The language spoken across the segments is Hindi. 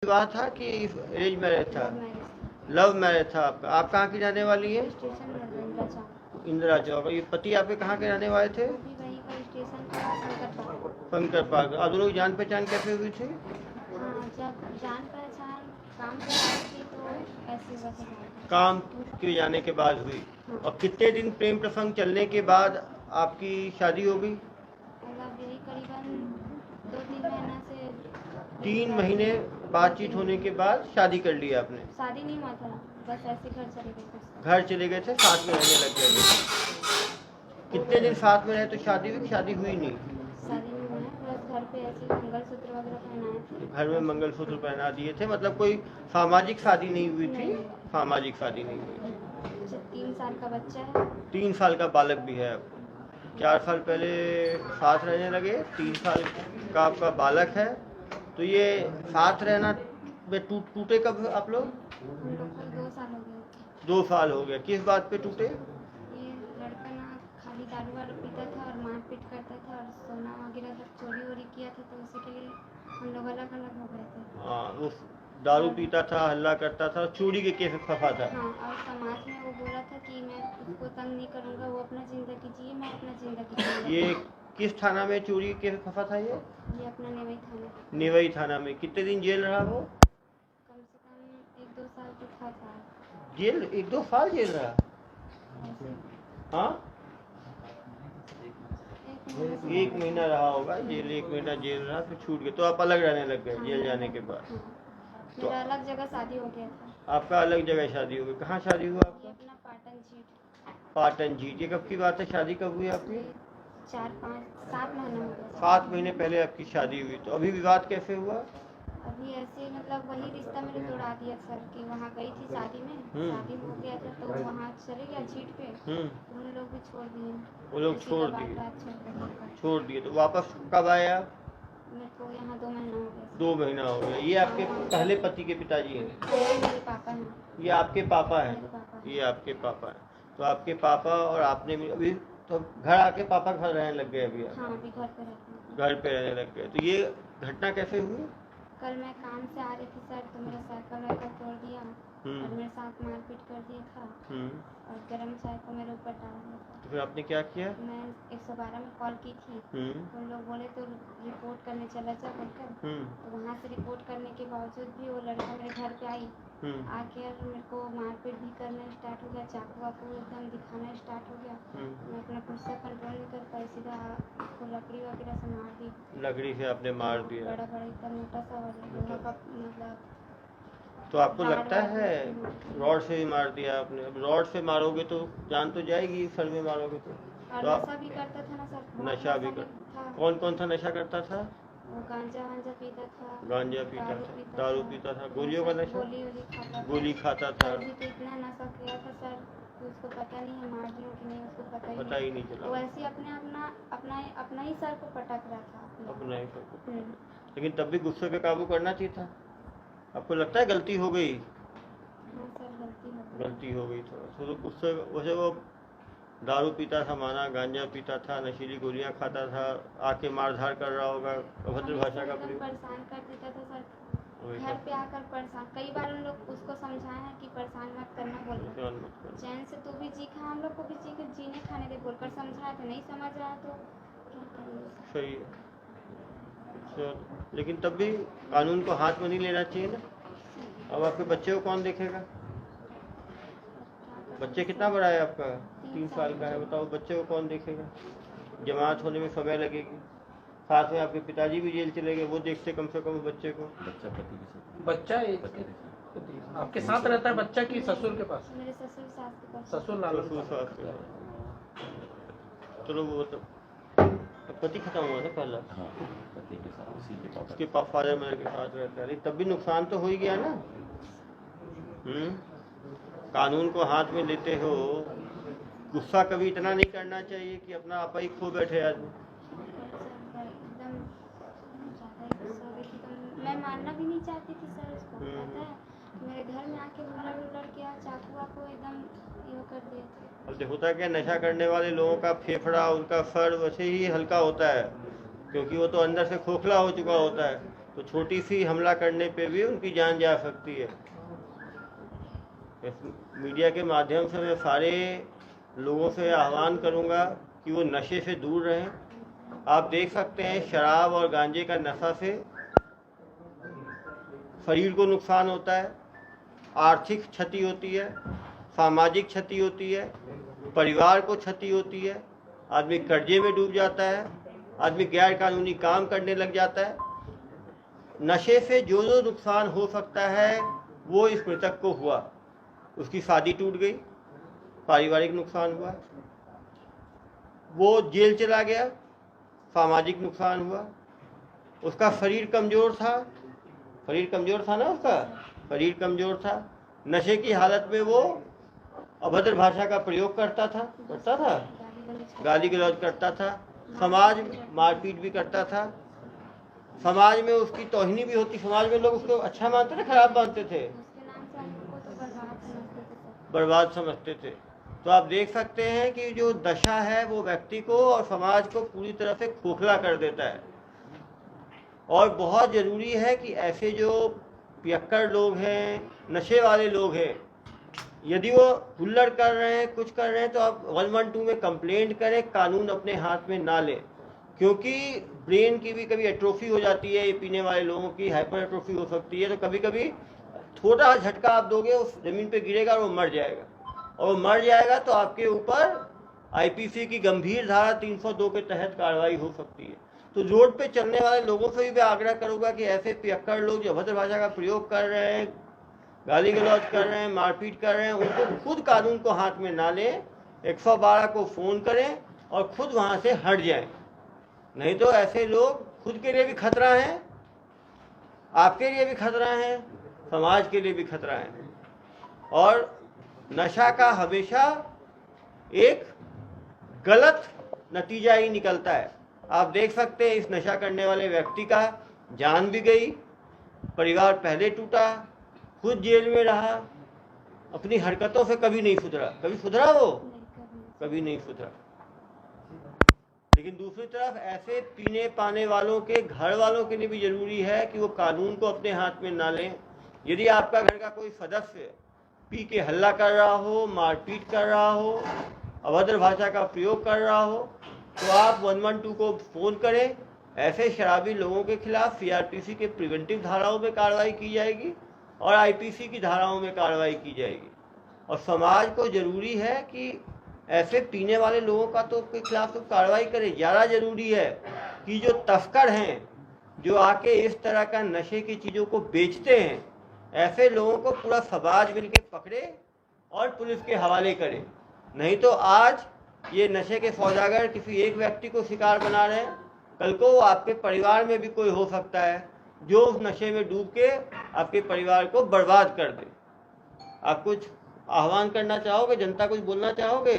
विवाह था कि अरेंज मैरिज था? Love marriage. लव मैरिज था आपका। आप कहाँ की रहने वाली है? स्टेशन इंदिरा चौक। इंदिरा चौक। ये पति आपके कहाँ के रहने वाले थे? वो भी वहीं का स्टेशन का शंकर पार्क। शंकर पार्क। आप दोनों की जान पहचान कैसे हुई थी? हाँ, जब जान पहचान काम पे आई थी तो ऐसी वजह से काम के जाने के बाद हुई। और कितने दिन प्रेम प्रसंग चलने के बाद आपकी शादी हो गई? मतलब यही करीबन 2-3 महीना से। 3 महीने बातचीत होने के बाद शादी कर ली आपने? शादी नहीं हुआ था, बस ऐसे घर चले गए थे। घर चले गए थे, साथ में रहने लग गए थे। कितने दिन साथ में रहे तो शादी हुई? शादी हुई नहीं? शादी नहीं हुआ है, बस घर पे ऐसे मंगलसूत्र वगैरह पहनाए थे। घर में मंगलसूत्र पहना दिए थे, मतलब कोई सामाजिक शादी नहीं हुई थी? नहीं। सामाजिक शादी नहीं हुई। 3 साल का बच्चा है। 3 साल का बालक भी है आपको। 4 साल पहले साथ रहने लगे, 3 साल का आपका बालक है। तो ये साथ रहना में टूटे कब आप लोग? हम लोग को 2 साल हो गए। 2 साल हो गया। किस बात पे टूटे? ये लड़का ना खाली दारू वारू पीता था और मारपीट करता था और सोना वगैरह सब चोरी वोरी किया था, तो उसी के लिए हम लोग अलग अलग हो गए थे। हाँ, वो दारू पीता था, हल्ला करता था, चोरी के केस में फंसा था। हाँ, और समाज में वो बोला था कि मैं उसको तंग नहीं करूँगा, वो अपना ज़िंदगी जिए, मैं अपना ज़िंदगी जिऊँगा। ये किस थाना में चोरी के केस में फंसा था ये? अपना नेवई थाना। नेवई थाना में। कितने दिन जेल रहा वो? कम से कम 1-2 साल तो था जेल 1-2 साल जेल रहा? ऐसे। हाँ, 1 1 महीना रहा होगा जेल। 1 महीना जेल रहा, फिर छूट गए। तो आप अलग रहने लग गए जेल जाने के बाद? हाँ, तो मेरा अलग जगह शादी हो गया था। आपका अलग जगह शादी हो गई। कहाँ शादी हुआ ये आपका? अपना पाटन जीट। पाटन जी। ये कब की बात है? शादी कब हुई आपकी? 4-5-7 महीना हो गया। 7 महीने पहले आपकी शादी हुई। तो अभी विवाद कैसे हुआ? अभी ऐसे मतलब वही रिश्ता मैंने तोड़ा दिया सर, कि वहाँ गई थी शादी में, शादी हो गया था तो वहाँ चले गया जीट पे, उन लोग भी छोड़ दिए। वो लोग इसी छोड़ का दिए? बात छोड़ दिए। तो वापस कब आए आप? मेरे को यहाँ 2 महीना हो गया। 2 महीना हो गया। ये आपके पहले पति के पिताजी हैं? ये मेरे पापा हैं। ये आपके पापा मेरे हैं? पापा हैं। ये आपके पापा हैं। तो आपके पापा और आपने भी अभी तो घर आके पापा घर रहने लग गए अभी आप? हाँ, अभी घर पे रहते हैं। घर पे रहने लग गए। तो ये घटना कैसे हुई? कल मैं काम से आ रही थी सर, तो मेरा साइकिल वाइकिल तोड़ दिया और मेरे साथ मारपीट कर दिया था और गर्म चाय को मेरे ऊपर डाल दिया था। तो फिर आपने क्या किया? मैं 112 में कॉल की थी, तो उन लोग बोले तो रिपोर्ट करने चला जा बोलकर। तो वहाँ से रिपोर्ट करने के बावजूद भी वो लड़का मेरे घर पे आई, आके और मेरे को मारपीट भी करना स्टार्ट हो गया, चाकू वाकू एकदम दिखाना स्टार्ट हो गया। मैं अपना गुस्सा कंट्रोल नहीं कर पाई, सीधा उसको लकड़ी वगैरह से मार दी। लकड़ी से आपने मार दिया? बड़ा बड़ा एकदम मोटा सा लोहा का मतलब। तो आपको लगता है रॉड से ही मार दिया आपने? अब रॉड से मारोगे तो जान तो जाएगी, सर में मारोगे तो। और नशा भी करता था ना सर। नशा भी करता? कौन कौन सा नशा करता था? वो गांजा वांजा पीता था। गांजा पीता था, दारू पीता था, गोलियों का नशा? गोली खाता था। भी तो इतना नशा किया था सर कि उसको पता नहीं है मार दिया कि नहीं, उसको पता ही नहीं चला। वो ऐसे अपना ही सर को पटक रहा था। अपना ही सर को। लेकिन तब भी गुस्से पे काबू करना चाहिए था। आपको लगता है गलती हो गई? हाँ सर, गलती हो गई थोड़ा। तो गुस्से वैसे वो दारू पीता था माना, गांजा पीता था, नशीली गोलियां खाता था, आके मारधार कर रहा होगा, अभद्र भाषा का प्रयोग। परेशान कर देता था सर, घर पे आकर परेशान। कई बार उन लोग उसको समझाए हैं कि परेशान मत करना, बोल चैन से तू भी जी खा, हम लोग को भी जीने खाने दे बोलकर समझाया था, नहीं समझ रहा तो क्या करेंगे। सही है। लेकिन तब भी कानून को हाथ में नहीं लेना चाहिए ना। अब आपके बच्चे को कौन देखेगा? बच्चे कितना बड़ा है आपका? 3 साल का है। बताओ बच्चे को कौन देखेगा? जमानत होने में समय लगेगी, साथ में आपके पिताजी भी जेल चले गए, वो देखते कम से कम बच्चे को। बच्चा आपके साथ रहता है बच्चा की ससुर के पास? मेरे ससुर सास के पास। ससुर सास के पास। चलो वो तो पति खत्म हुआ था पहला। हाँ, पति के साथ उसी के पास। उसके फादर मदर के साथ रहता है, तब भी नुकसान तो हो ही गया ना। कानून को हाथ में लेते हो, गुस्सा कभी इतना नहीं करना चाहिए कि अपना आपा ही खो बैठे आदमी। मैं मारना भी नहीं चाहती थी सर उसको, पता है मेरे घर में आके बुलर किया, चाकू वाकू एकदम ये कर दिए थे। अब होता है क्या, नशा करने वाले लोगों का फेफड़ा, उनका सर वैसे ही हल्का होता है, क्योंकि वो तो अंदर से खोखला हो चुका होता है। तो छोटी सी हमला करने पे भी उनकी जान जा सकती है। इस मीडिया के माध्यम से मैं सारे लोगों से आह्वान करूंगा कि वो नशे से दूर रहें। आप देख सकते हैं शराब और गांजे का नशा से शरीर को नुकसान होता है, आर्थिक क्षति होती है, सामाजिक क्षति होती है, परिवार को क्षति होती है, आदमी कर्जे में डूब जाता है, आदमी गैर कानूनी काम करने लग जाता है। नशे से जो जो नुकसान हो सकता है वो इस मृतक को हुआ। उसकी शादी टूट गई, पारिवारिक नुकसान हुआ, वो जेल चला गया, सामाजिक नुकसान हुआ, उसका शरीर कमज़ोर था, शरीर कमज़ोर था ना, उसका शरीर कमज़ोर था, नशे की हालत में वो अभद्र भाषा का प्रयोग करता था गाली गलौज करता था, समाज मारपीट भी करता था, समाज में उसकी तौहीनी भी होती, समाज में लोग उसको अच्छा मानते थे, खराब मानते थे, बर्बाद समझते थे। तो आप देख सकते हैं कि जो दशा है वो व्यक्ति को और समाज को पूरी तरह से खोखला कर देता है। और बहुत ज़रूरी है कि ऐसे जो पियक्कड़ लोग हैं, नशे वाले लोग हैं, यदि वो हुल्लड़ कर रहे हैं, कुछ कर रहे हैं, तो आप 112 में कंप्लेंट करें, कानून अपने हाथ में ना लें, क्योंकि ब्रेन की भी कभी एट्रोफी हो जाती है। ये पीने वाले लोगों की हाइपर एट्रोफी हो सकती है, तो कभी कभी थोड़ा झटका आप दोगे, उस ज़मीन पे गिरेगा और वो मर जाएगा, और वो मर जाएगा तो आपके ऊपर आईपीसी की गंभीर धारा 302 के तहत कार्रवाई हो सकती है। तो रोड पे चलने वाले लोगों से भी मैं आग्रह करूँगा कि ऐसे पियक्कड़ लोग जो अभद्र भाषा का प्रयोग कर रहे हैं, गाली गलौज कर रहे हैं, मारपीट कर रहे हैं, उनको खुद कानून को हाथ में ना लें, 112 को फ़ोन करें और खुद वहाँ से हट जाएं। नहीं तो ऐसे लोग खुद के लिए भी खतरा हैं, आपके लिए भी खतरा है, समाज के लिए भी खतरा है। और नशा का हमेशा एक गलत नतीजा ही निकलता है। आप देख सकते हैं इस नशा करने वाले व्यक्ति का जान भी गई, परिवार पहले टूटा, खुद जेल में रहा, अपनी हरकतों से कभी नहीं सुधरा। कभी सुधरा वो? कभी नहीं सुधरा। लेकिन दूसरी तरफ ऐसे पीने पाने वालों के घर वालों के लिए भी जरूरी है कि वो कानून को अपने हाथ में ना लें। यदि आपका घर का कोई सदस्य पी के हल्ला कर रहा हो, मारपीट कर रहा हो, अभद्र भाषा का प्रयोग कर रहा हो, तो आप 112 को फ़ोन करें। ऐसे शराबी लोगों के खिलाफ सीआरपीसी के प्रिवेंटिव धाराओं में कार्रवाई की जाएगी और आईपीसी की धाराओं में कार्रवाई की जाएगी। और समाज को ज़रूरी है कि ऐसे पीने वाले लोगों का तो के खिलाफ तो कार्रवाई करे। ज़्यादा ज़रूरी है कि जो तस्कर हैं, जो आके इस तरह का नशे की चीज़ों को बेचते हैं, ऐसे लोगों को पूरा समाज मिलकर पकड़े और पुलिस के हवाले करे। नहीं तो आज ये नशे के सौदागर किसी एक व्यक्ति को शिकार बना रहे हैं, कल को आपके परिवार में भी कोई हो सकता है जो उस नशे में डूब के आपके परिवार को बर्बाद कर दे। आप कुछ आह्वान करना चाहोगे, जनता कुछ बोलना चाहोगे?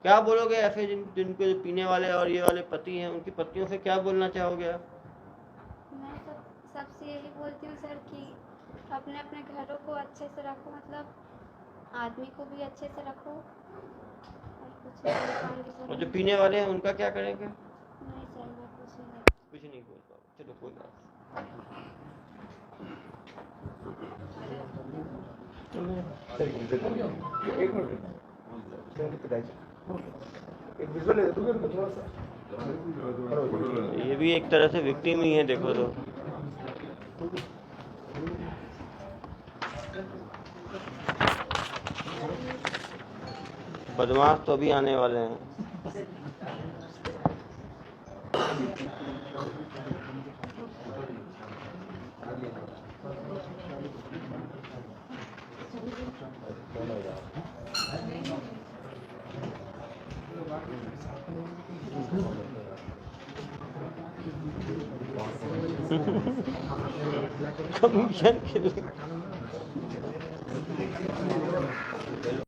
क्या बोलोगे ऐसे जिनको पीने वाले और ये वाले पति हैं, उनकी पत्नियों से क्या बोलना चाहोगे आप? मैं सबसे यही बोलती हूँ सर कि अपने अपने घरों को अच्छे से रखो, मतलब आदमी को भी अच्छे से रखो। और कुछ नहीं बोल और जो पीने वाले हैं उनका क्या करेंगे? नहीं सर, मैं कुछ नहीं बोल पाओ। चलो कोई बात नहीं। ये भी एक तरह से विक्टिम ही है, देखो तो। बदमाश तो अभी आने वाले हैं। कमीशन के लिए